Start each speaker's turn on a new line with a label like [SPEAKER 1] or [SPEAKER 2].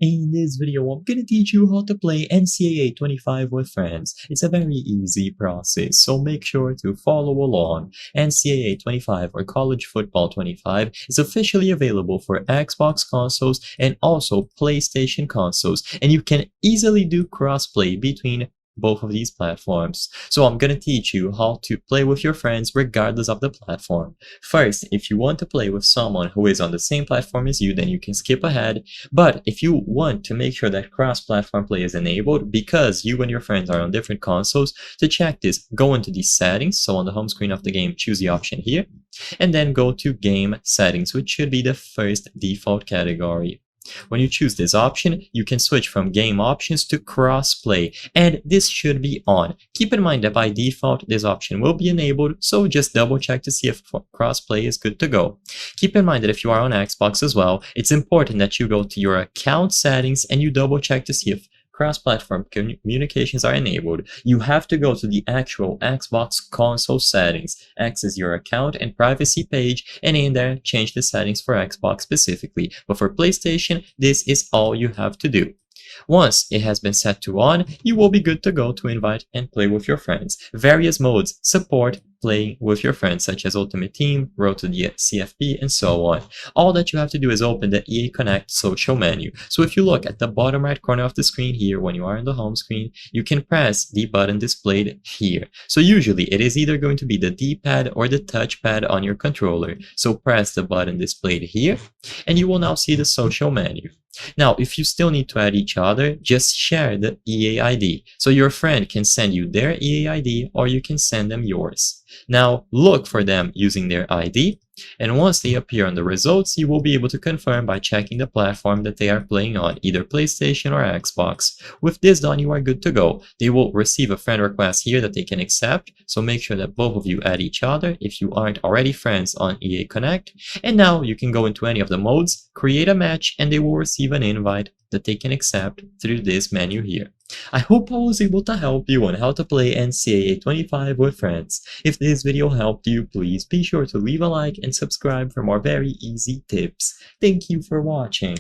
[SPEAKER 1] In this video, I'm gonna teach you how to play NCAA 25 with friends. It's a very easy process, so make sure to follow along. NCAA 25 or College Football 25 is officially available for Xbox consoles and also PlayStation consoles, and you can easily do crossplay between both of these platforms. So I'm gonna teach you how to play with your friends regardless of the platform. First, if you want to play with someone who is on the same platform as you, then you can skip ahead. But if you want to make sure that cross-platform play is enabled because you and your friends are on different consoles, to check this, go into the settings. So on the home screen of the game, choose the option here, and then go to game settings, which should be the first default category. When you choose this option, you can switch from game options to crossplay, and this should be on. Keep in mind that by default, this option will be enabled, so just double check to see if crossplay is good to go. Keep in mind that if you are on Xbox as well, it's important that you go to your account settings and you double check to see if cross-platform communications are enabled. You have to go to the actual Xbox console settings, access your account and privacy page, and in there change the settings for Xbox specifically. But for PlayStation, this is all you have to do. Once it has been set to on, you will be good to go to invite and play with your friends. Various modes support playing with your friends, such as Ultimate Team, Road to the CFP, and so on. All that you have to do is open the EA Connect social menu. So if you look at the bottom right corner of the screen here, when you are in the home screen, you can press the button displayed here. So usually it is either going to be the D-pad or the touchpad on your controller. So press the button displayed here, and you will now see the social menu. Now, if you still need to add each other, just share the EA ID. So your friend can send you their EA ID or you can send them yours. Now, look for them using their ID, and once they appear on the results, you will be able to confirm by checking the platform that they are playing on, either PlayStation or Xbox. With this done, you are good to go. They will receive a friend request here that they can accept, so make sure that both of you add each other if you aren't already friends on EA Connect. And now you can go into any of the modes, create a match, and they will receive an invite that they can accept through this menu here. I hope I was able to help you on how to play NCAA 25 with friends. If this video helped you, please be sure to leave a like and subscribe for more very easy tips. Thank you for watching.